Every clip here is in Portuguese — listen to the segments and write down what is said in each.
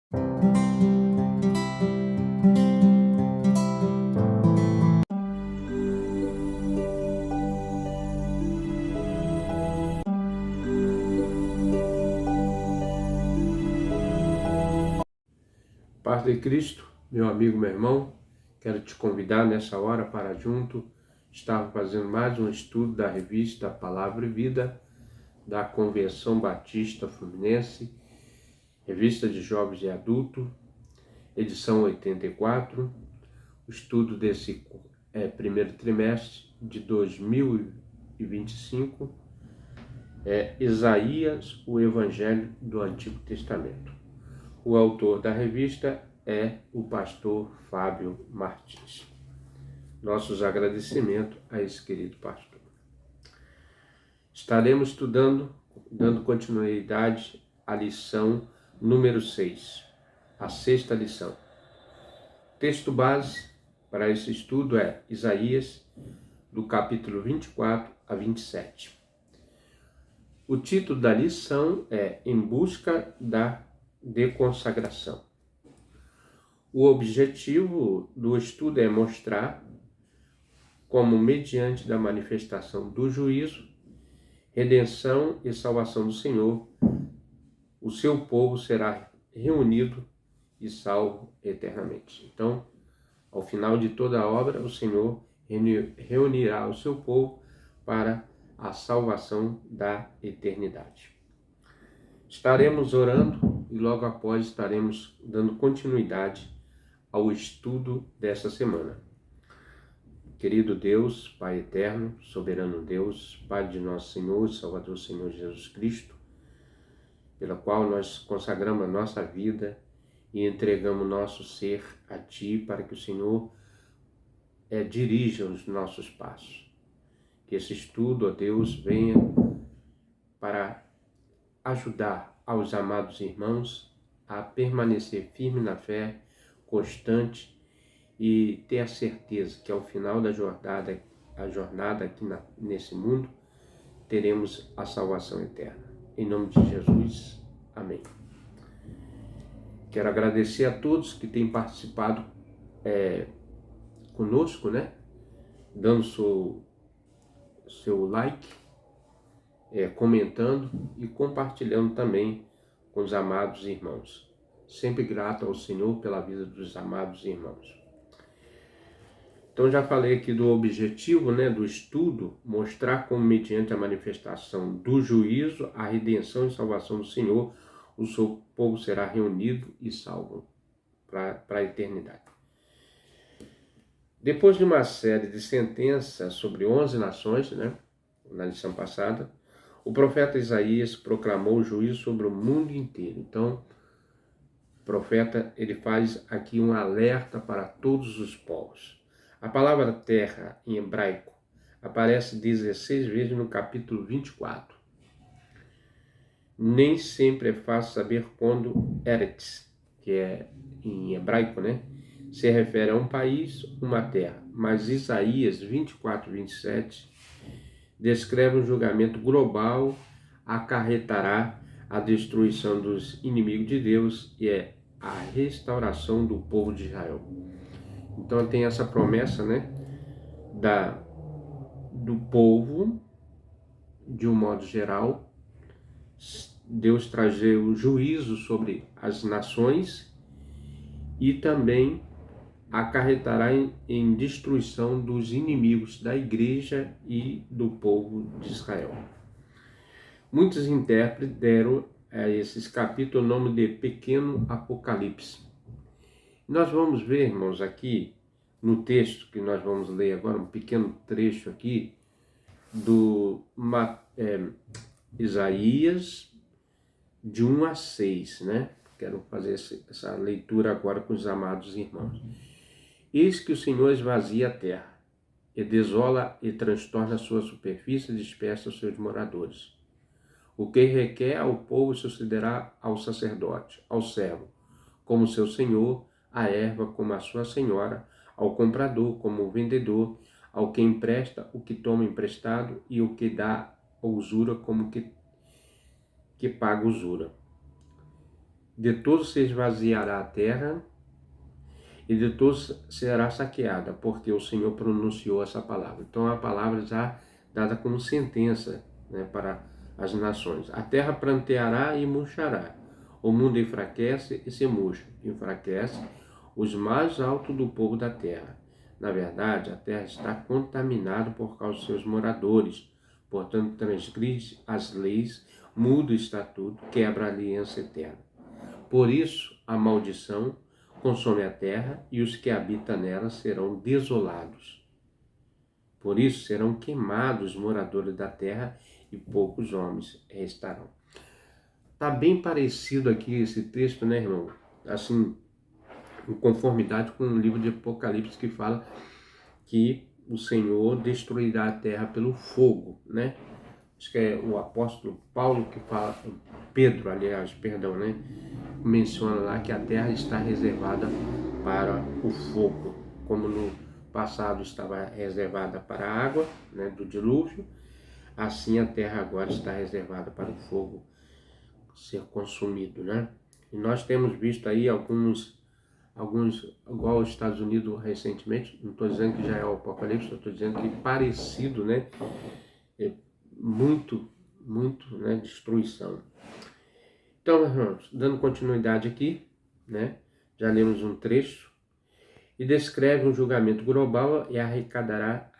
Paz de Cristo, meu amigo, meu irmão, quero te convidar nessa hora para junto estar fazendo mais um estudo da revista Palavra e Vida da Convenção Batista Fluminense, revista de jovens e adultos, edição 84, o estudo desse primeiro trimestre de 2025 é Isaías, o Evangelho do Antigo Testamento. O autor da revista é o pastor Fábio Martins. Nossos agradecimentos a esse querido pastor. Estaremos estudando, dando continuidade à lição número 6, a sexta lição. Texto base para esse estudo é Isaías, do capítulo 24 a 27. O título da lição é Em Busca da de consagração. O objetivo do estudo é mostrar como, mediante da manifestação do juízo, redenção e salvação do Senhor, o seu povo será reunido e salvo eternamente. Então, ao final de toda a obra, o Senhor reunirá o seu povo para a salvação da eternidade. Estaremos orando e logo após estaremos dando continuidade ao estudo dessa semana. Querido Deus, Pai eterno, soberano Deus, Pai de nosso Senhor, Salvador Senhor Jesus Cristo, pela qual nós consagramos a nossa vida e entregamos nosso ser a Ti para que o Senhor dirija os nossos passos. Que esse estudo, ó Deus, venha para ajudar aos amados irmãos a permanecer firme na fé, constante e ter a certeza que ao final da jornada aqui nesse mundo, teremos a salvação eterna. Em nome de Jesus, amém. Quero agradecer a todos que têm participado conosco, dando seu like, comentando e compartilhando também com os amados irmãos. Sempre grato ao Senhor pela vida dos amados irmãos. Então já falei aqui do objetivo, do estudo, mostrar como mediante a manifestação do juízo, a redenção e salvação do Senhor, o seu povo será reunido e salvo para a eternidade. Depois de uma série de sentenças sobre 11 nações, na lição passada, o profeta Isaías proclamou o juízo sobre o mundo inteiro. Então, o profeta ele faz aqui um alerta para todos os povos. A palavra terra em hebraico aparece 16 vezes no capítulo 24. Nem sempre é fácil saber quando Eretz, que é em hebraico, se refere a um país, uma terra. Mas Isaías 24, 27 descreve um julgamento global, acarretará a destruição dos inimigos de Deus e a restauração do povo de Israel. Então tem essa promessa, do povo, de um modo geral, Deus trazer o juízo sobre as nações e também acarretará em destruição dos inimigos da igreja e do povo de Israel. Muitos intérpretes deram a esses capítulos o nome de Pequeno Apocalipse. Nós vamos ver, irmãos, aqui no texto que nós vamos ler agora, um pequeno trecho aqui do Isaías de 1 a 6, Quero fazer essa leitura agora com os amados irmãos. Eis que o Senhor esvazia a terra, e desola e transtorna a sua superfície e dispersa os seus moradores. O que requer ao povo sucederá ao sacerdote, ao servo, como seu senhor, à erva como a sua senhora, ao comprador como o vendedor, ao que empresta o que toma emprestado e o que dá usura como que paga usura. De todos se esvaziará a terra, e de todos será saqueada, porque o Senhor pronunciou essa palavra. Então, a palavra já dada como sentença, né, para as nações. A terra pranteará e murchará. O mundo enfraquece e se murcha. Enfraquece os mais altos do povo da terra. Na verdade, a terra está contaminada por causa dos seus moradores. Portanto, transgride as leis, muda o estatuto, quebra a aliança eterna. Por isso, a maldição consome a terra e os que habitam nela serão desolados. Por isso serão queimados os moradores da terra e poucos homens restarão. Está bem parecido aqui esse texto, né, irmão? Assim, em conformidade com o livro de Apocalipse, que fala que o Senhor destruirá a terra pelo fogo, né? Acho que é o apóstolo Paulo que fala, Pedro, aliás, perdão, né? Menciona lá que a terra está reservada para o fogo, como no passado estava reservada para a água, né, do dilúvio, assim a terra agora está reservada para o fogo ser consumido, né? E nós temos visto aí alguns, igual os Estados Unidos recentemente, não estou dizendo que já é o Apocalipse, estou dizendo que parecido, né? É muito, né, destruição. Então, irmãos, dando continuidade aqui, né? Já lemos um trecho e descreve um julgamento global e arrecatará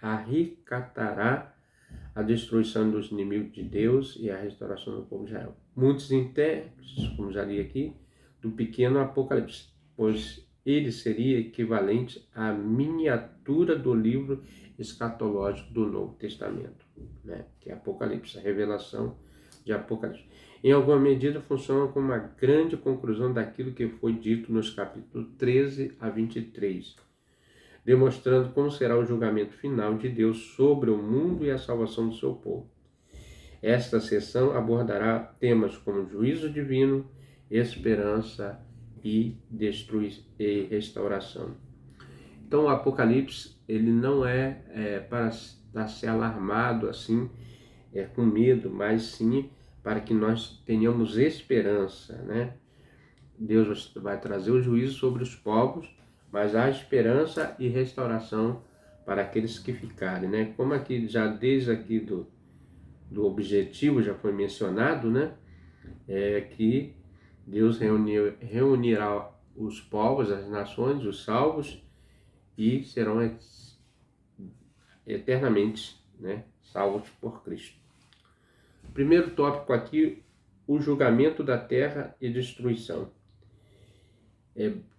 a destruição dos inimigos de Deus e a restauração do povo de Israel. Muitos intérpretes, como já li aqui, do pequeno Apocalipse, pois ele seria equivalente à miniatura do livro escatológico do Novo Testamento, né? Que é Apocalipse, a revelação de Apocalipse. Em alguma medida funciona como uma grande conclusão daquilo que foi dito nos capítulos 13 a 23, demonstrando como será o julgamento final de Deus sobre o mundo e a salvação do seu povo. Esta sessão abordará temas como juízo divino, esperança e restauração. Então o Apocalipse, ele não é para estar se alarmado assim, com medo, mas sim para que nós tenhamos esperança, né? Deus vai trazer o juízo sobre os povos, mas há esperança e restauração para aqueles que ficarem, né? Como aqui já desde aqui do objetivo já foi mencionado, né? É que Deus reunirá os povos, as nações, os salvos, e serão eternamente, né, salvos por Cristo. Primeiro tópico aqui, o julgamento da terra e destruição.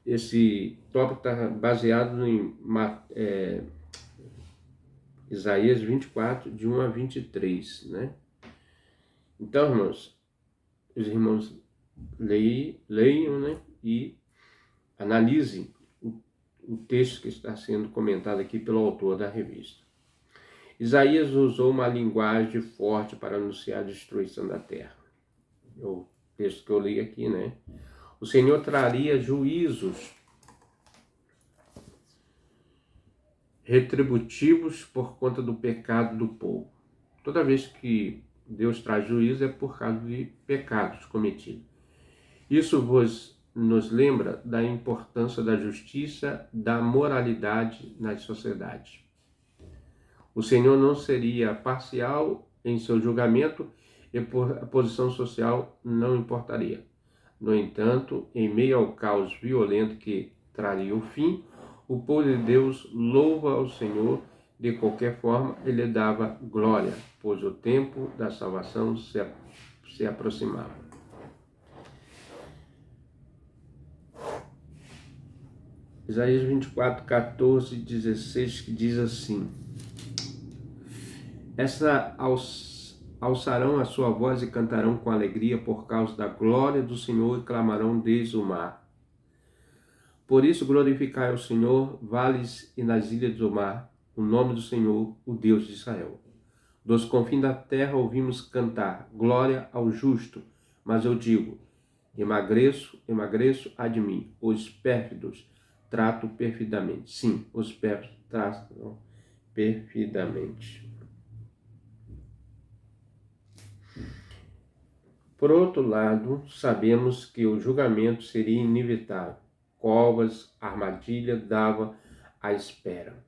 Esse tópico está baseado em Isaías 24, de 1 a 23, né? Então, irmãos, os irmãos leiam, né, e analisem o texto que está sendo comentado aqui pelo autor da revista. Isaías usou uma linguagem forte para anunciar a destruição da terra. O texto que eu li aqui, né? O Senhor traria juízos retributivos por conta do pecado do povo. Toda vez que Deus traz juízo é por causa de pecados cometidos. Isso nos lembra da importância da justiça, da moralidade nas sociedades. O Senhor não seria parcial em seu julgamento e a posição social não importaria. No entanto, em meio ao caos violento que traria o fim, o povo de Deus louva ao Senhor. De qualquer forma, ele dava glória, pois o tempo da salvação se aproximava. Isaías 24, 14, 16, que diz assim: alçarão a sua voz e cantarão com alegria por causa da glória do Senhor e clamarão desde o mar. Por isso glorificai ao Senhor, vales e nas ilhas do mar, o nome do Senhor, o Deus de Israel. Dos confins da terra ouvimos cantar, glória ao justo. Mas eu digo, emagreço há de mim. Os pérfidos trato perfidamente. Sim, os pérfidos tratam perfidamente. Por outro lado, sabemos que o julgamento seria inevitável. Covas, armadilha dava à espera.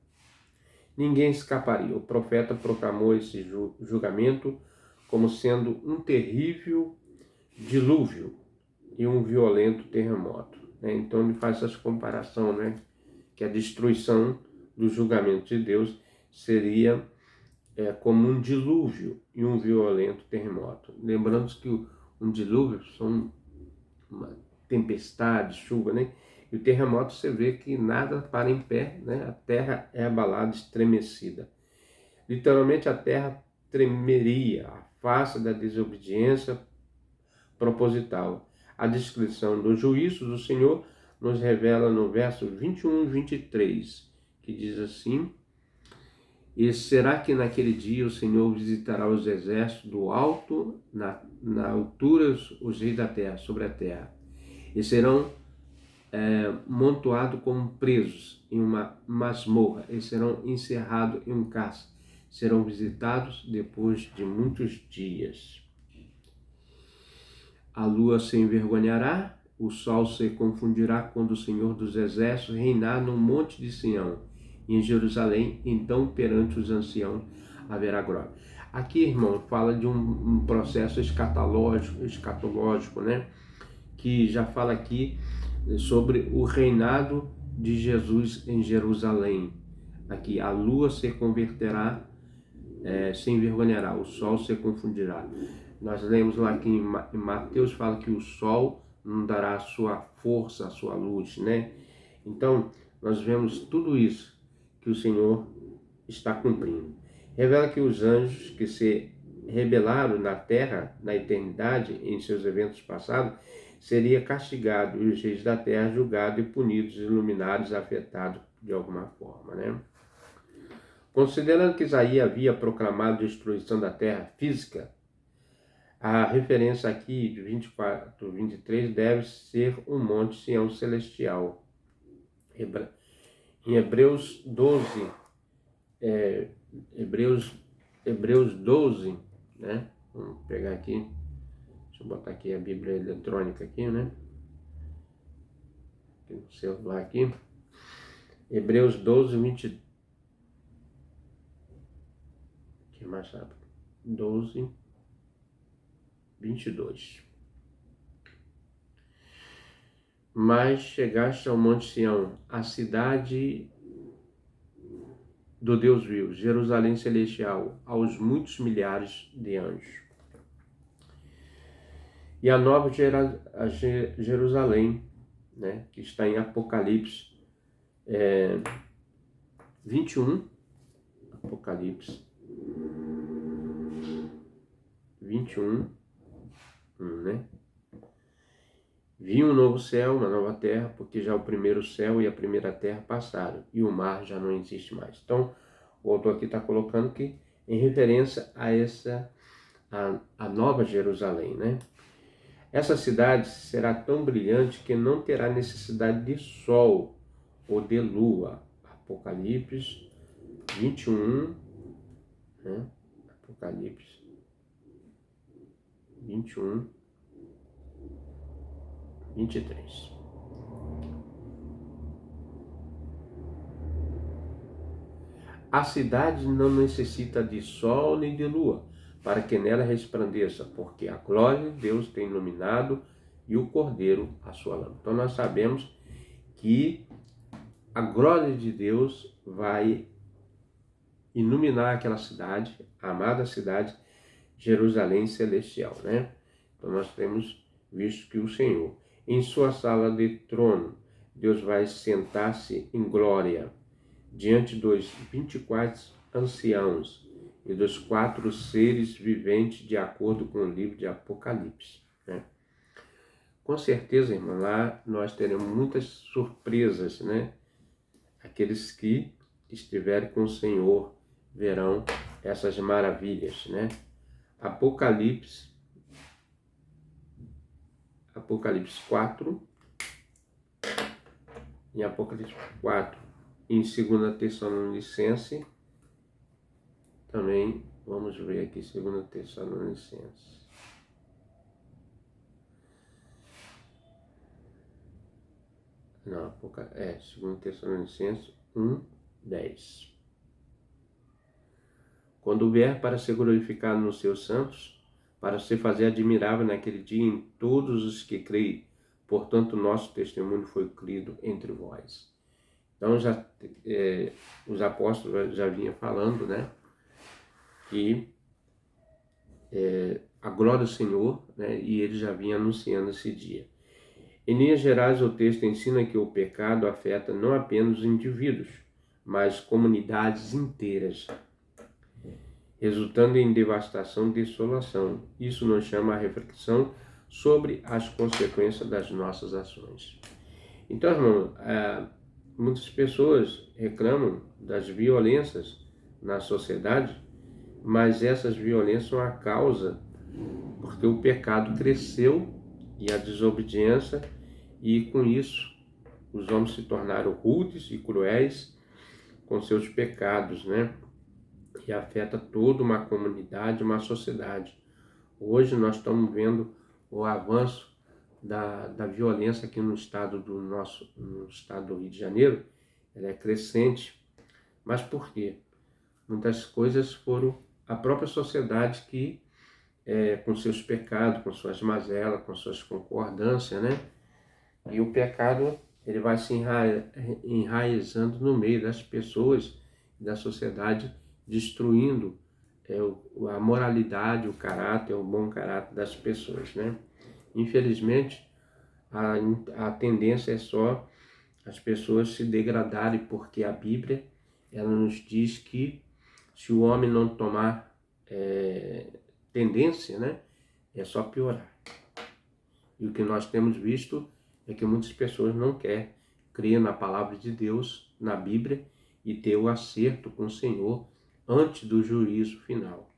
Ninguém escaparia. O profeta proclamou esse julgamento como sendo um terrível dilúvio e um violento terremoto. Então ele faz essa comparação, que a destruição do julgamento de Deus seria como um dilúvio e um violento terremoto. Lembrando que um dilúvio são uma tempestade, chuva, E o terremoto você vê que nada para em pé, A terra é abalada, estremecida. Literalmente a terra tremeria, a face da desobediência proposital. A descrição do juízo do Senhor nos revela no verso 21 e 23, que diz assim: E será que naquele dia o Senhor visitará os exércitos do alto, na altura, os reis da terra, sobre a terra, e serão montoados como presos em uma masmorra, e serão encerrados em um cárcere, serão visitados depois de muitos dias. A lua se envergonhará, o sol se confundirá quando o Senhor dos Exércitos reinar no monte de Sião, e em Jerusalém, então perante os anciãos haverá glória. Aqui, irmão, fala de um processo escatológico, que já fala aqui sobre o reinado de Jesus em Jerusalém. Aqui, a lua se converterá, se envergonhará, o sol se confundirá. Nós lemos lá que em Mateus fala que o sol não dará a sua força, a sua luz, Então, nós vemos tudo isso que o Senhor está cumprindo. Revela que os anjos que se rebelaram na terra, na eternidade, em seus eventos passados, seria castigado e os reis da terra julgados e punidos, iluminados, afetados de alguma forma, Considerando que Isaías havia proclamado a destruição da terra física, a referência aqui de 24, 23 deve ser o Monte Sião Celestial. Em Hebreus 12, Hebreus 12, Vamos pegar aqui, deixa eu botar aqui a Bíblia eletrônica aqui, Aqui no celular aqui. Hebreus 12, 20. Que mais rápido? 12, 22. Mas chegaste ao Monte Sião, a cidade do Deus vivo, Jerusalém celestial, aos muitos milhares de anjos. E a nova Jerusalém, que está em Apocalipse 21, Apocalipse 21, Vi um novo céu, uma nova terra, porque já o primeiro céu e a primeira terra passaram, e o mar já não existe mais. Então, o autor aqui está colocando que, em referência a a nova Jerusalém, Essa cidade será tão brilhante que não terá necessidade de sol ou de lua. Apocalipse 21, Apocalipse 21, 23. A cidade não necessita de sol nem de lua, para que nela resplandeça, porque a glória de Deus tem iluminado e o Cordeiro a sua lâmpada. Então nós sabemos que a glória de Deus vai iluminar aquela cidade, a amada cidade, Jerusalém celestial, Então nós temos visto que o Senhor, em sua sala de trono, Deus vai sentar-se em glória, diante dos 24 anciãos e dos 4 seres viventes, de acordo com o livro de Apocalipse. Com certeza, irmão, lá nós teremos muitas surpresas, Aqueles que estiverem com o Senhor verão essas maravilhas, Apocalipse 4, em Apocalipse 4, em 2 Tessalonicenses, também vamos ver aqui 2 Tessalonicenses. Não, 2 Tessalonicenses 1:10. Quando vier para ser glorificado nos seus santos, para se fazer admirável naquele dia em todos os que creem, portanto nosso testemunho foi crido entre vós. Então os apóstolos já vinham falando, né, que a glória do Senhor, né, e ele já vinha anunciando esse dia. Em linhas gerais, o texto ensina que o pecado afeta não apenas os indivíduos, mas comunidades inteiras, resultando em devastação e desolação. Isso nos chama a reflexão sobre as consequências das nossas ações. Então, irmão, muitas pessoas reclamam das violências na sociedade, mas essas violências são a causa porque o pecado cresceu e a desobediência, e com isso os homens se tornaram rudes e cruéis com seus pecados, né? E afeta toda uma comunidade, uma sociedade. Hoje nós estamos vendo o avanço da violência aqui no estado no estado do Rio de Janeiro. Ela é crescente. Mas por quê? Muitas coisas foram a própria sociedade que, com seus pecados, com suas mazelas, com suas concordâncias, né? E o pecado, ele vai se enraizando no meio das pessoas e da sociedade, destruindo a moralidade, o caráter, o bom caráter das pessoas, né? Infelizmente, a tendência é só as pessoas se degradarem, porque a Bíblia, ela nos diz que se o homem não tomar tendência, né, é só piorar. E o que nós temos visto é que muitas pessoas não querem crer na palavra de Deus, na Bíblia, e ter o acerto com o Senhor antes do juízo final.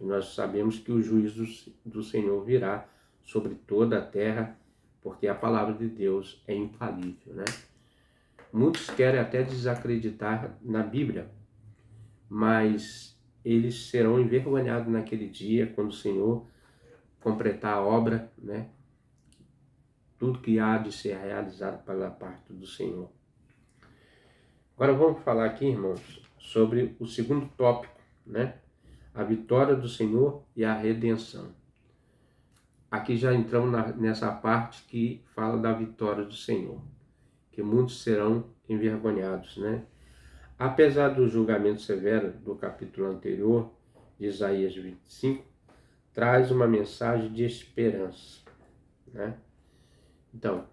E nós sabemos que o juízo do Senhor virá sobre toda a terra, porque a palavra de Deus é infalível, né? Muitos querem até desacreditar na Bíblia, mas eles serão envergonhados naquele dia, quando o Senhor completar a obra, né? Tudo que há de ser realizado pela parte do Senhor. Agora vamos falar aqui, irmãos, sobre o segundo tópico, né? A vitória do Senhor e a redenção. Aqui já entramos nessa parte que fala da vitória do Senhor, que muitos serão envergonhados, né? Apesar do julgamento severo do capítulo anterior, de Isaías 25, traz uma mensagem de esperança, né? Então,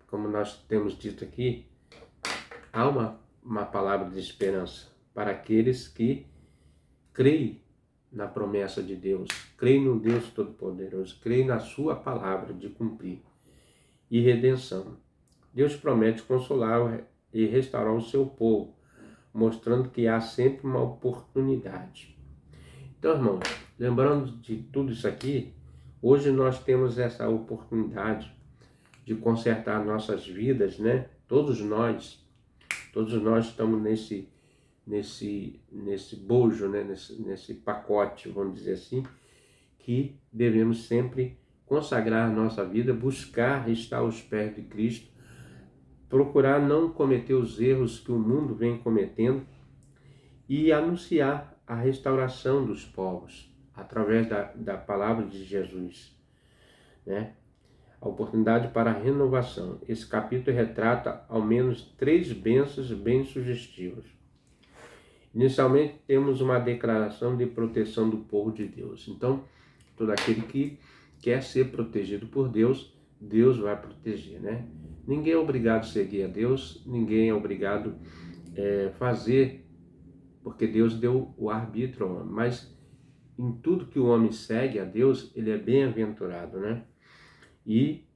como nós temos dito aqui, há uma palavra de esperança para aqueles que creem na promessa de Deus, creem no Deus Todo-Poderoso, creem na sua palavra de cumprir. E redenção. Deus promete consolar e restaurar o seu povo, mostrando que há sempre uma oportunidade. Então, irmãos, lembrando de tudo isso aqui, hoje nós temos essa oportunidade de consertar nossas vidas, né? Todos nós estamos nesse bojo, né? nesse pacote, vamos dizer assim, que devemos sempre consagrar nossa vida, buscar estar aos pés de Cristo, procurar não cometer os erros que o mundo vem cometendo e anunciar a restauração dos povos através da palavra de Jesus, né? A oportunidade para a renovação. Esse capítulo retrata ao menos 3 bênçãos bem sugestivas. Inicialmente, temos uma declaração de proteção do povo de Deus. Então, todo aquele que quer ser protegido por Deus, Deus vai proteger, né? Ninguém é obrigado a seguir a Deus, ninguém é obrigado a fazer, porque Deus deu o arbítrio ao homem. Mas em tudo que o homem segue a Deus, ele é bem-aventurado, né? E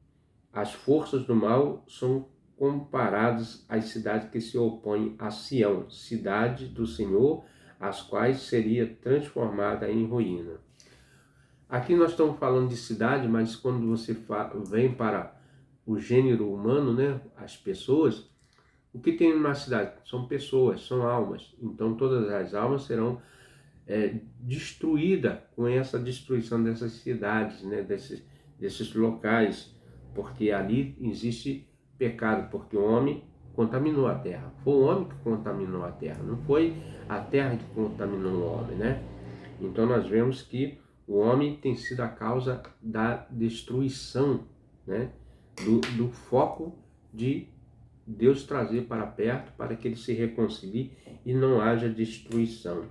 as forças do mal são comparadas às cidades que se opõem a Sião, cidade do Senhor, as quais seria transformada em ruína. Aqui nós estamos falando de cidade, mas quando você vem para o gênero humano, né, as pessoas, o que tem numa cidade? São pessoas, são almas. Então todas as almas serão destruídas com essa destruição dessas cidades, né, desses locais, porque ali existe pecado, porque o homem contaminou a terra. Foi o homem que contaminou a terra, não foi a terra que contaminou o homem, né? Então nós vemos que o homem tem sido a causa da destruição, né? Do foco de Deus trazer para perto, para que ele se reconcilie e não haja destruição.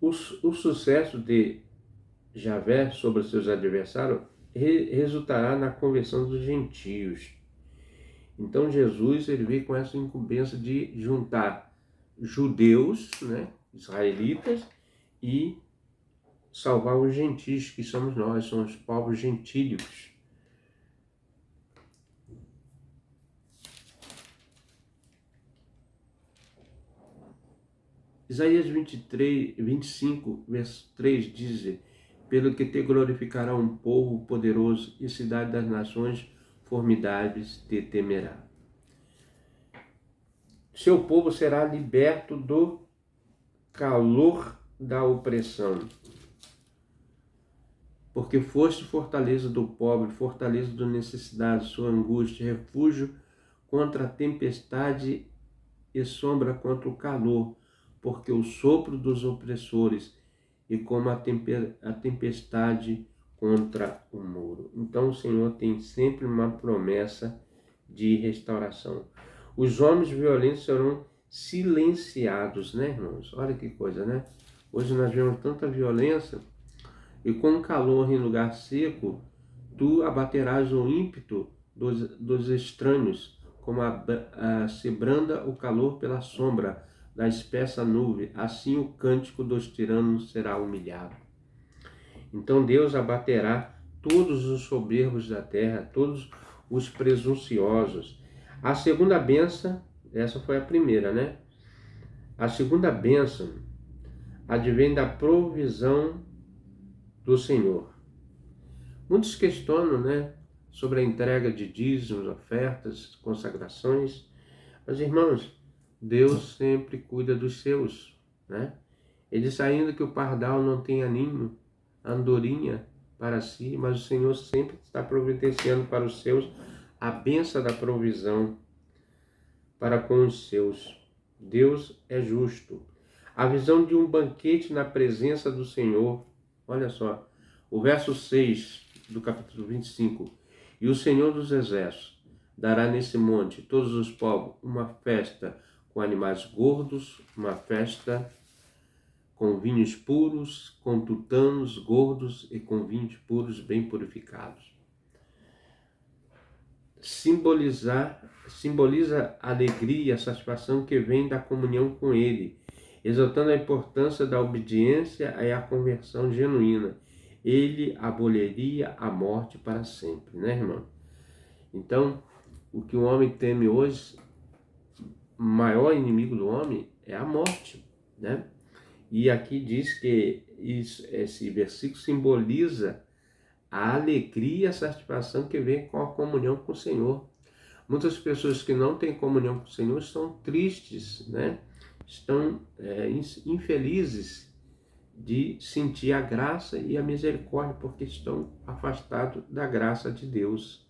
O sucesso de Javé sobre seus adversários resultará na conversão dos gentios. Então Jesus ele veio com essa incumbência de juntar judeus, né, israelitas, e salvar os gentios, que somos nós, somos os povos gentílicos. Isaías 25, verso 3 diz: pelo que te glorificará um povo poderoso e cidade das nações formidáveis te temerá. Seu povo será liberto do calor da opressão, porque foste fortaleza do pobre, fortaleza do necessitado, sua angústia, refúgio contra a tempestade e sombra contra o calor, porque o sopro dos opressores e como a tempestade contra o muro. Então o Senhor tem sempre uma promessa de restauração. Os homens violentos serão silenciados, né, irmãos? Olha que coisa, né? Hoje nós vemos tanta violência, e com calor em lugar seco, tu abaterás o ímpeto dos estranhos, como se branda o calor pela sombra da espessa nuvem, assim o cântico dos tiranos será humilhado. Então Deus abaterá todos os soberbos da terra, todos os presunçosos. A segunda bênção, essa foi a primeira, né? A segunda bênção advém da provisão do Senhor. Muitos questionam, né, sobre a entrega de dízimos, ofertas, consagrações. Mas, irmãos, Deus sempre cuida dos seus, né? Ele diz ainda que o pardal não tenha ninho, a andorinha para si, mas o Senhor sempre está providenciando para os seus a bênção da provisão para com os seus. Deus é justo. A visão de um banquete na presença do Senhor. Olha só, o verso 6 do capítulo 25. E o Senhor dos Exércitos dará nesse monte todos os povos uma festa com animais gordos, uma festa com vinhos puros, com tutanos gordos e com vinhos puros bem purificados. Simboliza a alegria e a satisfação que vem da comunhão com Ele, exaltando a importância da obediência e a conversão genuína. Ele aboliria a morte para sempre, né, irmão? Então, o que o homem teme hoje, o maior inimigo do homem é a morte, né? E aqui diz que esse versículo simboliza a alegria e a satisfação que vem com a comunhão com o Senhor. Muitas pessoas que não têm comunhão com o Senhor estão tristes, né? Estão infelizes de sentir a graça e a misericórdia, porque estão afastados da graça de Deus.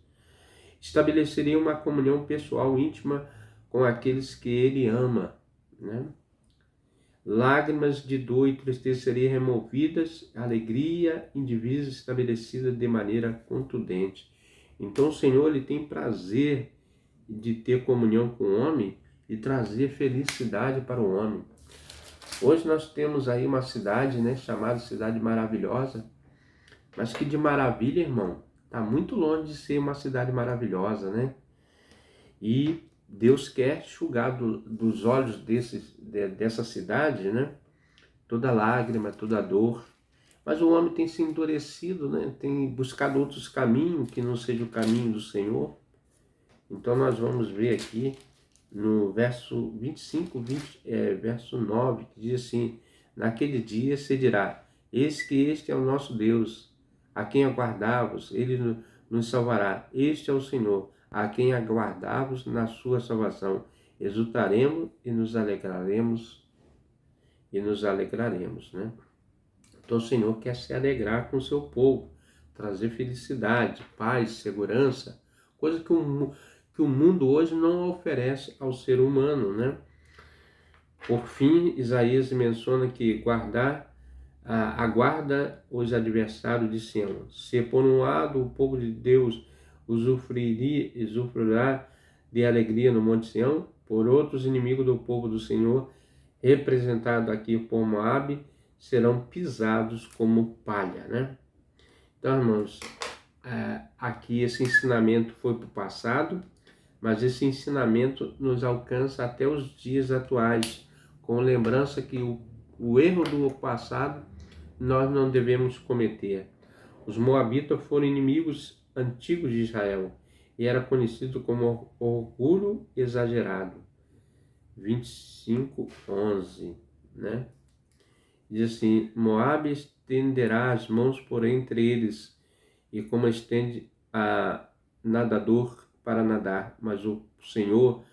Estabeleceria uma comunhão pessoal íntima com aqueles que Ele ama, né? Lágrimas de dor e tristeza seriam removidas, alegria indivisa estabelecida de maneira contundente. Então o Senhor ele tem prazer de ter comunhão com o homem e trazer felicidade para o homem. Hoje nós temos aí uma cidade, né, chamada Cidade Maravilhosa, mas que de maravilha, irmão, está muito longe de ser uma cidade maravilhosa, né? E Deus quer enxugar dos olhos dessa cidade, né, toda lágrima, toda dor. Mas o homem tem se endurecido, né, tem buscado outros caminhos que não seja o caminho do Senhor. Então nós vamos ver aqui no verso 25, verso 9, que diz assim: naquele dia se dirá, eis que este é o nosso Deus, a quem aguardavos, ele nos salvará. Este é o Senhor, a quem aguardavos na sua salvação. Exultaremos e nos alegraremos, né? Então o Senhor quer se alegrar com o seu povo. trazer felicidade, paz, segurança, coisa que o mundo hoje não oferece ao ser humano, né? Por fim, Isaías menciona que aguarda os adversários de Sião. Se por um lado o povo de Deus usufruirá de alegria no Monte Sião, por outro os inimigos do povo do Senhor, representado aqui por Moabe, serão pisados como palha, né? Então, irmãos, aqui esse ensinamento foi para o passado, mas esse ensinamento nos alcança até os dias atuais, com lembrança que o erro do passado nós não devemos cometer. Os moabitas foram inimigos antigos de Israel e era conhecido como orgulho exagerado. 25:11, né? Diz assim: Moabe estenderá as mãos por entre eles, e como estende a nadador para nadar, mas o Senhor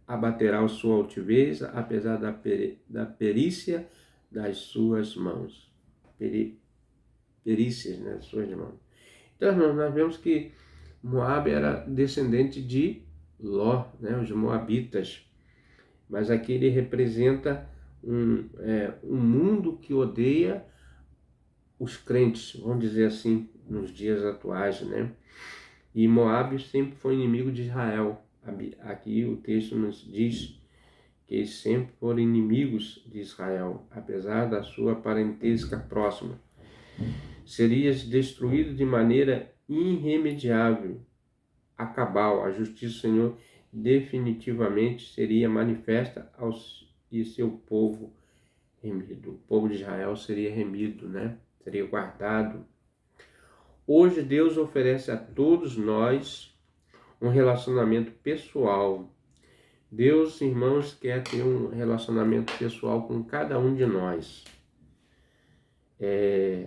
abaterá a sua altivez, apesar da perícia das suas mãos. Perícias, né, das suas mãos. Então, irmãos, nós vemos que Moabe era descendente de Ló, né, os moabitas. Mas aqui ele representa um mundo que odeia os crentes, vamos dizer assim, nos dias atuais, né? E Moabe sempre foi inimigo de Israel. Aqui o texto nos diz que eles sempre foram inimigos de Israel, apesar da sua parentesca próxima. Serias destruído de maneira irremediável, a cabal, a justiça do Senhor definitivamente seria manifesta e seu povo remido. O povo de Israel seria remido, né? Seria guardado. Hoje Deus oferece a todos nós um relacionamento pessoal. Deus, irmãos, quer ter um relacionamento pessoal com cada um de nós.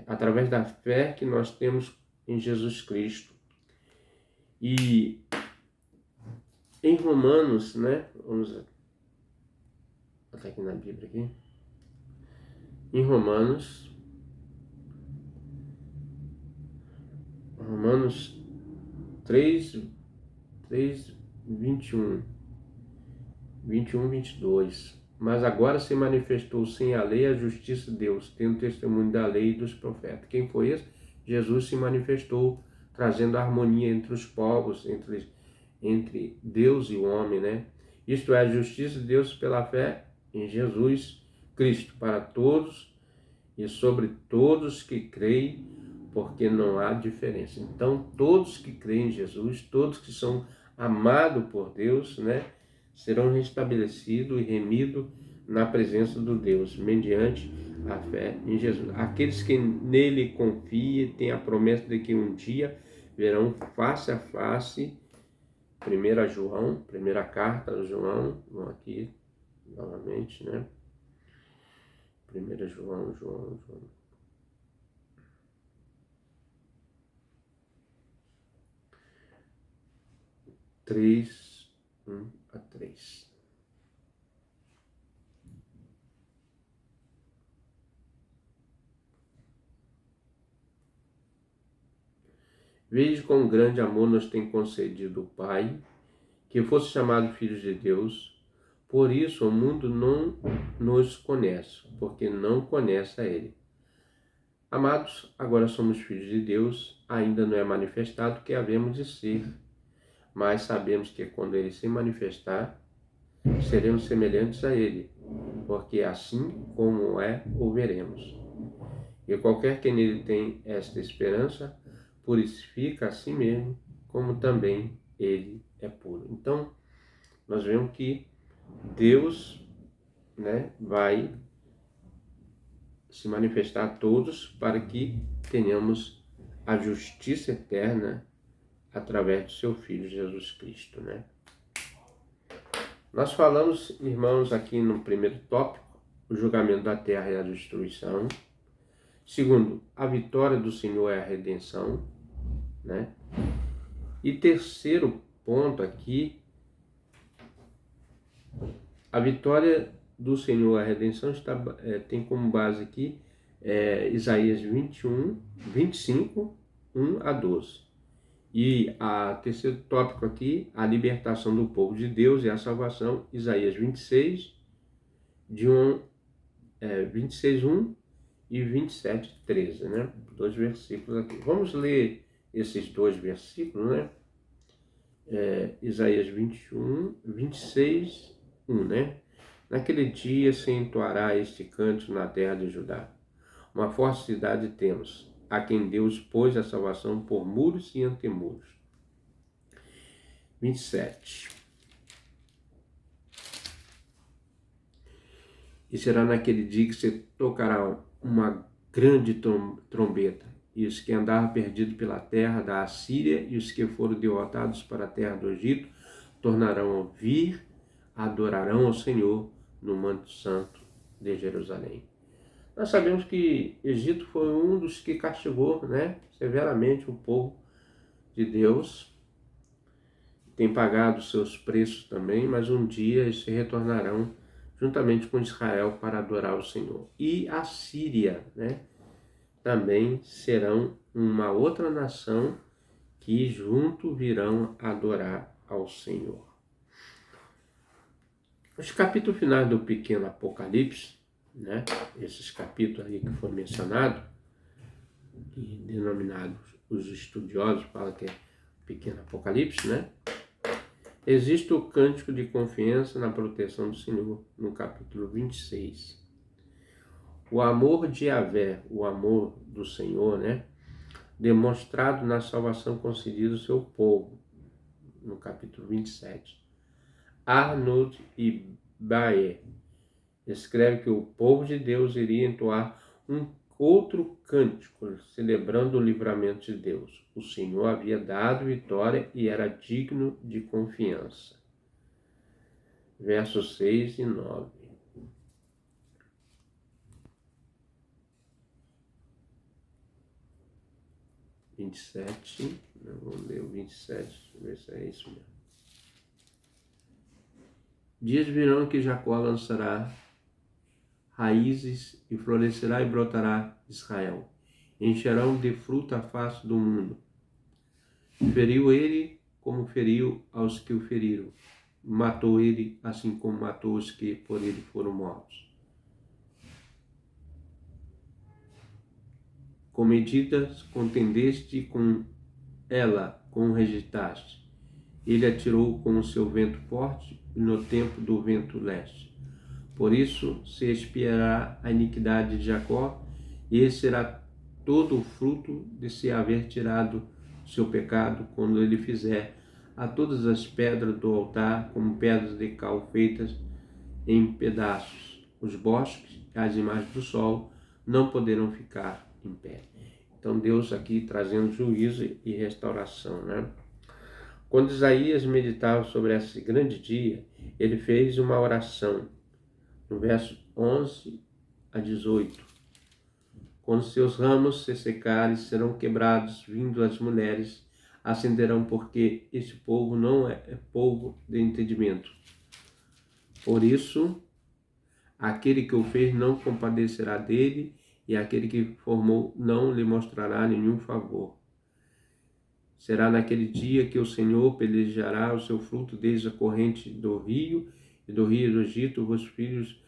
Através da fé que nós temos em Jesus Cristo. E em Romanos, né? Vamos até aqui na Bíblia aqui. Em Romanos 3, 21, 22. Mas agora se manifestou sem a lei a justiça de Deus, tendo testemunho da lei e dos profetas. Quem foi esse? Jesus se manifestou, trazendo harmonia entre os povos, entre Deus e o homem, né? Isto é, a justiça de Deus pela fé em Jesus Cristo, para todos e sobre todos que creem, porque não há diferença. Então, todos que creem em Jesus, todos que são amados por Deus, né, serão restabelecidos e remidos na presença do Deus, mediante a fé em Jesus. Aqueles que nele confiam têm a promessa de que um dia verão face a face. 1 João, primeira carta de João, vamos aqui novamente, né? 1 João. 3, 1-3. Veja com grande amor nos tem concedido o Pai, que fosse chamado filhos de Deus. Por isso o mundo não nos conhece, porque não conhece a Ele. Amados, agora somos filhos de Deus, ainda não é manifestado que havemos de ser, mas sabemos que quando Ele se manifestar, seremos semelhantes a Ele, porque assim como o veremos. E qualquer que nele tem esta esperança, purifica a si mesmo, como também ele é puro. Então, nós vemos que Deus, né, vai se manifestar a todos para que tenhamos a justiça eterna através do seu Filho Jesus Cristo, né? Nós falamos, irmãos, aqui no primeiro tópico, o julgamento da terra e a destruição. Segundo, a vitória do Senhor é a redenção, né? E terceiro ponto aqui, a vitória do Senhor, a redenção tem como base aqui Isaías 25, 1 a 12. E o terceiro tópico aqui, a libertação do povo de Deus e a salvação, Isaías 26, 26, 1 e 27, 13, né? 2 versículos aqui. Vamos ler esses 2 versículos, né? Isaías 26, 1, né? Naquele dia se entoará este cântico na terra de Judá. Uma forte cidade temos, a quem Deus pôs a salvação por muros e antemuros. 27. E será naquele dia que se tocará uma grande trombeta, e os que andaram perdidos pela terra da Assíria e os que foram derrotados para a terra do Egito tornarão a vir, adorarão ao Senhor no manto santo de Jerusalém. Nós sabemos que Egito foi um dos que castigou, né, severamente o povo de Deus. Tem pagado seus preços também, mas um dia eles se retornarão juntamente com Israel para adorar o Senhor. E a Síria, né, também serão uma outra nação que junto virão adorar ao Senhor. Os capítulos finais do pequeno Apocalipse, né, esses capítulos aí que foram mencionados, e denominados os estudiosos falam que é pequeno Apocalipse, né? Existe o cântico de confiança na proteção do Senhor, no capítulo 26. O amor de Yahvé, o amor do Senhor, né? Demonstrado na salvação concedida ao seu povo, no capítulo 27. Arnold e Baer escreve que o povo de Deus iria entoar um outro cântico, celebrando o livramento de Deus. O Senhor havia dado vitória e era digno de confiança. Versos 6 e 9. Vamos ler o 27, ver se é isso mesmo. Dias virão que Jacó lançará raízes e florescerá e brotará Israel. Encherão de fruta a face do mundo. Feriu ele como feriu aos que o feriram. Matou ele assim como matou os que por ele foram mortos. Com medidas contendeste com ela, com rejeitaste. Ele atirou com o seu vento forte e no tempo do vento leste. Por isso se expiará a iniquidade de Jacó, e esse será todo o fruto de se haver tirado seu pecado, quando ele fizer a todas as pedras do altar como pedras de cal feitas em pedaços. Os bosques e as imagens do sol não poderão ficar em pé. Então Deus aqui trazendo juízo e restauração, né? Quando Isaías meditava sobre esse grande dia, ele fez uma oração, no verso 11 a 18. Quando seus ramos se secarem, serão quebrados, vindo as mulheres, acenderão, porque este povo não é povo de entendimento. Por isso, aquele que o fez não compadecerá dele, e aquele que formou não lhe mostrará nenhum favor. Será naquele dia que o Senhor pelejará o seu fruto desde a corrente do rio, e do rio do Egito, vos filhos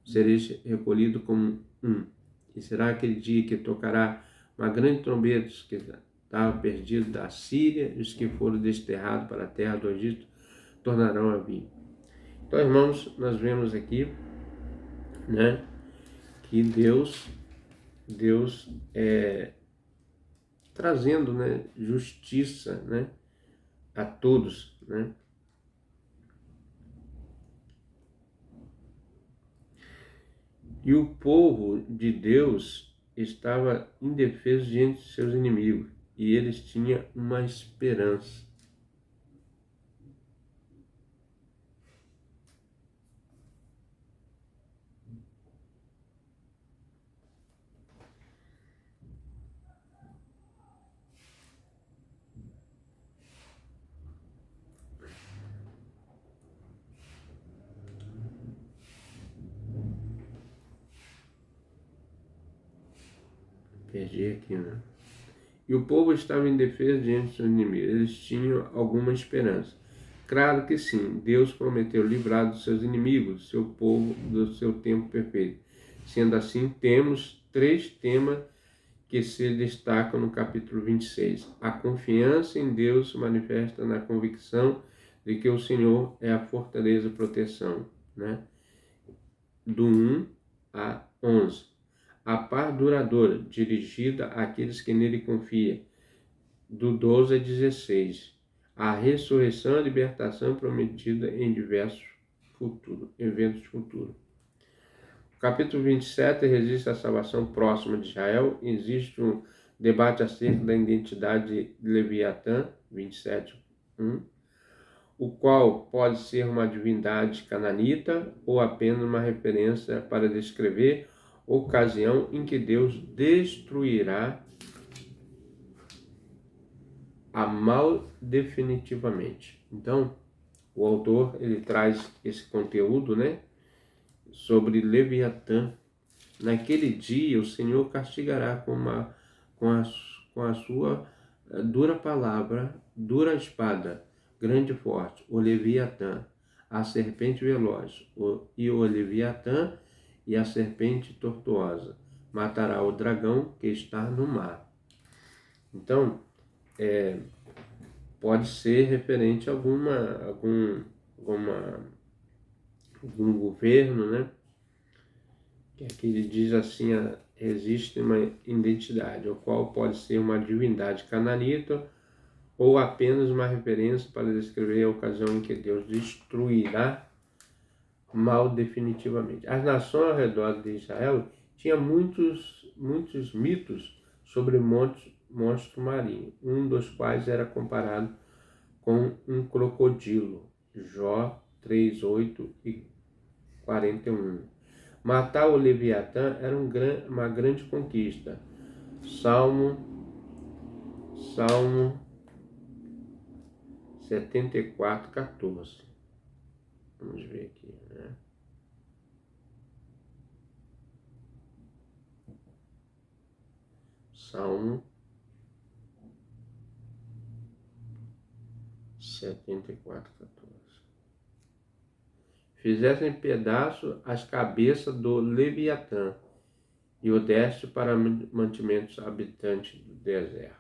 sereis recolhidos como um. E será aquele dia que tocará uma grande trombeta, que estavam perdidos da Síria, e os que foram desterrados para a terra do Egito, tornarão a vir. Então, irmãos, nós vemos aqui, né, que Deus é trazendo, né, justiça, né, a todos, né. E o povo de Deus estava indefeso diante de seus inimigos, e eles tinham uma esperança. Perdi aqui, né? E o povo estava em defesa diante dos seus inimigos. Eles tinham alguma esperança. Claro que sim, Deus prometeu livrar dos seus inimigos, seu povo, do seu tempo perfeito. Sendo assim, temos 3 temas que se destacam no capítulo 26. A confiança em Deus se manifesta na convicção de que o Senhor é a fortaleza e proteção, né? Do 1 a 11. A paz duradoura, dirigida àqueles que nele confiam, do 12 a 16. A ressurreição e a libertação prometida em diversos eventos futuros. O capítulo 27 registra a salvação próxima de Israel. Existe um debate acerca da identidade de Leviatã, 27:1, o qual pode ser uma divindade cananita ou apenas uma referência para descrever a ocasião em que Deus destruirá a mal definitivamente. Então, o autor ele traz esse conteúdo, né, sobre Leviatã. Naquele dia o Senhor castigará com a sua dura palavra, dura espada, grande e forte, o Leviatã, a serpente veloz, o Leviatã e a serpente tortuosa. Matará o dragão que está no mar. Então, pode ser referente a algum governo, né? Que aqui ele diz assim, existe uma identidade, o qual pode ser uma divindade cananita ou apenas uma referência para descrever a ocasião em que Deus destruirá mal definitivamente. As nações ao redor de Israel tinham muitos mitos sobre monstro marinho, um dos quais era comparado com um crocodilo, Jó 3:8 e 41. Matar o Leviatã era uma grande conquista. Salmo 74:14. Vamos ver aqui, né? Salmo 74:14. Fizessem pedaço as cabeças do Leviatã e o deste para mantimentos habitantes do deserto.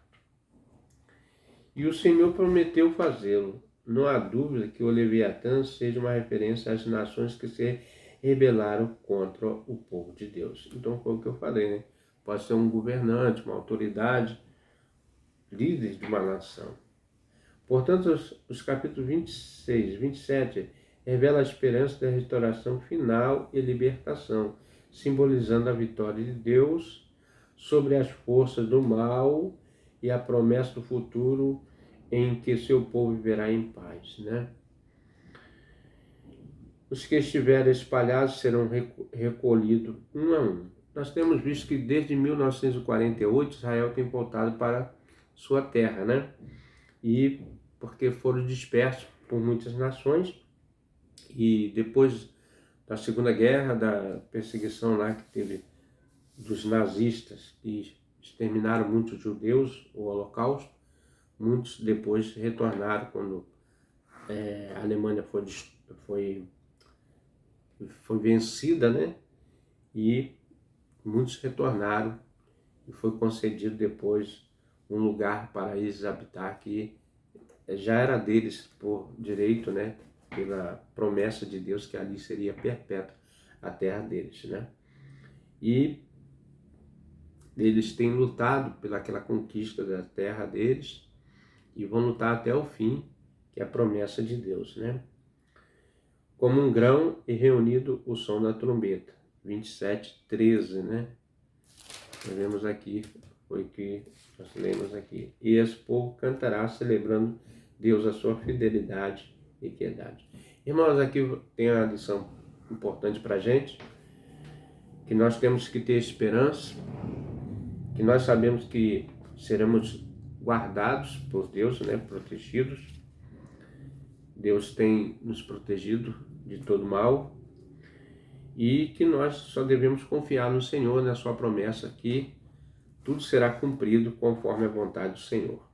E o Senhor prometeu fazê-lo. Não há dúvida que o Leviatã seja uma referência às nações que se rebelaram contra o povo de Deus. Então foi o que eu falei, né? Pode ser um governante, uma autoridade, líder de uma nação. Portanto, os capítulos 26 e 27 revelam a esperança da restauração final e libertação, simbolizando a vitória de Deus sobre as forças do mal e a promessa do futuro em que seu povo viverá em paz, né? Os que estiverem espalhados serão recolhidos um a um. Nós temos visto que desde 1948 Israel tem voltado para sua terra, né? E porque foram dispersos por muitas nações e depois da Segunda Guerra, da perseguição lá que teve dos nazistas que exterminaram muitos judeus, o Holocausto, muitos depois retornaram quando a Alemanha foi vencida, né? E muitos retornaram e foi concedido depois um lugar para eles habitar que já era deles por direito, né? Pela promessa de Deus que ali seria perpétua a terra deles, né? E eles têm lutado pelaquela conquista da terra deles e vão lutar até o fim, que é a promessa de Deus, né? Como um grão e reunido o som da trombeta, 27:13, né? Nós vemos aqui, foi que nós lemos aqui. E esse povo cantará celebrando Deus a sua fidelidade e piedade. Irmãos, aqui tem uma lição importante para a gente, que nós temos que ter esperança, que nós sabemos que seremos guardados por Deus, né, protegidos. Deus tem nos protegido de todo mal e que nós só devemos confiar no Senhor, na sua promessa, que tudo será cumprido conforme a vontade do Senhor.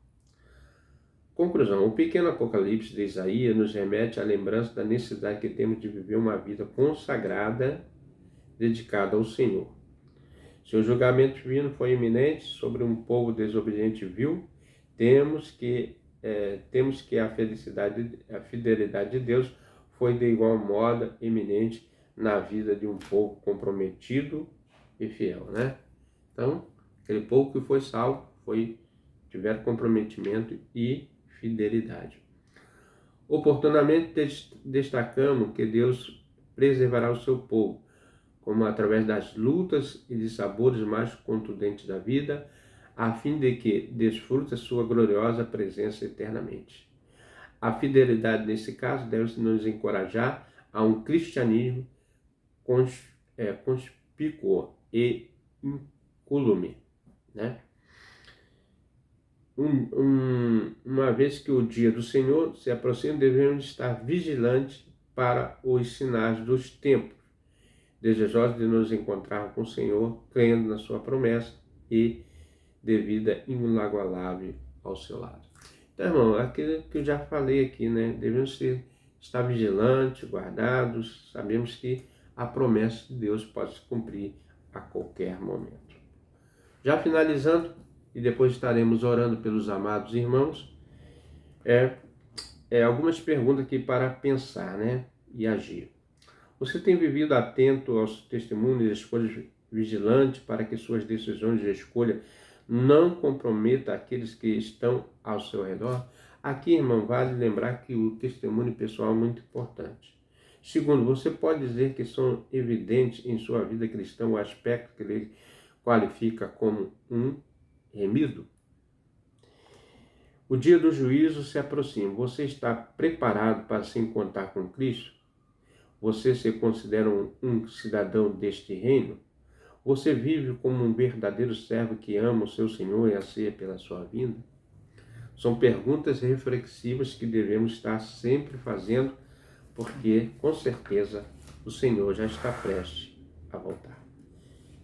Conclusão: o pequeno Apocalipse de Isaías nos remete à lembrança da necessidade que temos de viver uma vida consagrada, dedicada ao Senhor. Se o julgamento divino foi iminente sobre um povo desobediente e vil, temos que a fidelidade de Deus foi de igual modo iminente na vida de um povo comprometido e fiel, né? Então, aquele povo que foi salvo tiver comprometimento e fidelidade. Oportunamente destacamos que Deus preservará o seu povo, como através das lutas e de sabores mais contundentes da vida, a fim de que desfrute sua gloriosa presença eternamente. A fidelidade, nesse caso, deve nos encorajar a um cristianismo conspícuo e incólume, né? Uma vez que o dia do Senhor se aproxima, devemos estar vigilantes para os sinais dos tempos, desejosos de nos encontrar com o Senhor, crendo na sua promessa e de vida inagualável ao seu lado. Então, irmão, aquilo que eu já falei aqui, né? Devemos estar vigilantes, guardados, sabemos que a promessa de Deus pode se cumprir a qualquer momento. Já finalizando, e depois estaremos orando pelos amados irmãos, algumas perguntas aqui para pensar, né? E agir. Você tem vivido atento aos testemunhos e escolhas vigilante para que suas decisões de escolha não comprometam aqueles que estão ao seu redor? Aqui, irmão, vale lembrar que o testemunho pessoal é muito importante. Segundo, você pode dizer que são evidentes em sua vida cristã o aspecto que ele qualifica como um remido? O dia do juízo se aproxima. Você está preparado para se encontrar com Cristo? Você se considera um cidadão deste reino? Você vive como um verdadeiro servo que ama o seu Senhor e anseia pela sua vinda? São perguntas reflexivas que devemos estar sempre fazendo, porque, com certeza, o Senhor já está prestes a voltar.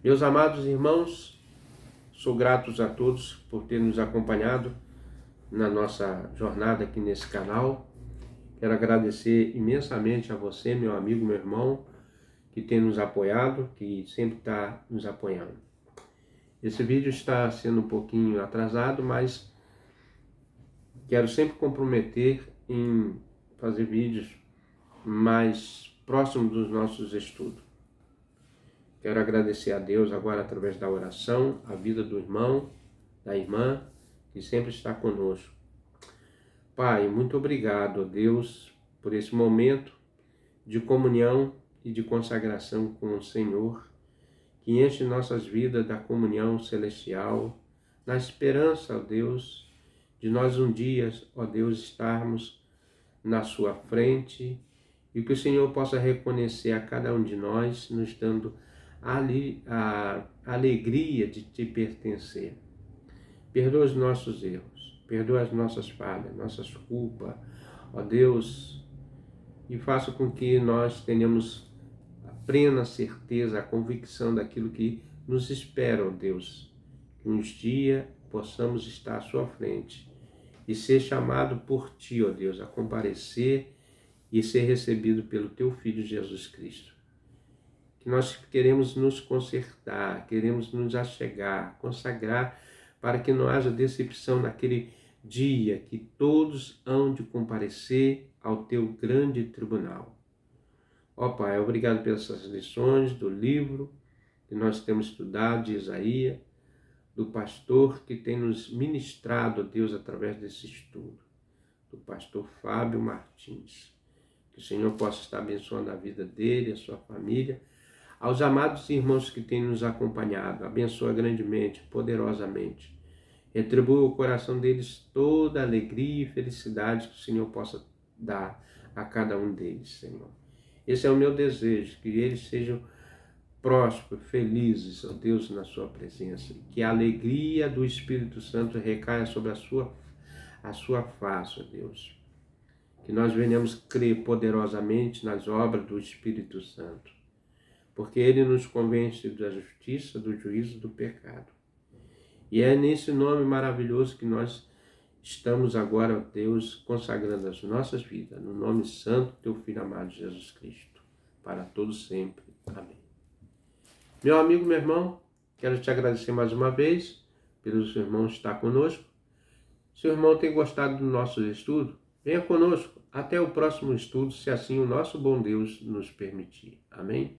Meus amados irmãos, sou grato a todos por terem nos acompanhado na nossa jornada aqui nesse canal. Quero agradecer imensamente a você, meu amigo, meu irmão, que tem nos apoiado, que sempre está nos apoiando. Esse vídeo está sendo um pouquinho atrasado, mas quero sempre comprometer em fazer vídeos mais próximos dos nossos estudos. Quero agradecer a Deus agora através da oração, a vida do irmão, da irmã, que sempre está conosco. Pai, muito obrigado, Deus, por esse momento de comunhão e de consagração com o Senhor, que enche nossas vidas da comunhão celestial, na esperança, ó Deus, de nós um dia, ó Deus, estarmos na sua frente e que o Senhor possa reconhecer a cada um de nós, nos dando a alegria de te pertencer. Perdoa os nossos erros, perdoa as nossas falhas, nossas culpas, ó Deus, e faça com que nós tenhamos a plena certeza, a convicção daquilo que nos espera, ó Deus, que uns dias possamos estar à sua frente e ser chamado por Ti, ó Deus, a comparecer e ser recebido pelo Teu Filho Jesus Cristo. Que nós queremos nos consertar, queremos nos achegar, consagrar, para que não haja decepção naquele dia que todos hão de comparecer ao Teu grande tribunal. Ó Pai, obrigado pelas lições do livro que nós temos estudado de Isaías, do pastor que tem nos ministrado, Deus, através desse estudo, do pastor Fábio Martins. Que o Senhor possa estar abençoando a vida dele, a sua família. Aos amados irmãos que têm nos acompanhado, abençoa grandemente, poderosamente. Retribua o coração deles toda a alegria e felicidade que o Senhor possa dar a cada um deles, Senhor. Esse é o meu desejo, que eles sejam prósperos, felizes, ó Deus, na sua presença. Que a alegria do Espírito Santo recaia sobre a sua face, ó Deus. Que nós venhamos crer poderosamente nas obras do Espírito Santo, porque ele nos convence da justiça, do juízo e do pecado. E é nesse nome maravilhoso que nós estamos agora, Deus, consagrando as nossas vidas, no nome santo do teu Filho amado Jesus Cristo, para todos sempre. Amém. Meu amigo, meu irmão, quero te agradecer mais uma vez pelo seu irmão estar conosco. Se o irmão tem gostado do nosso estudo, venha conosco até o próximo estudo, se assim o nosso bom Deus nos permitir. Amém?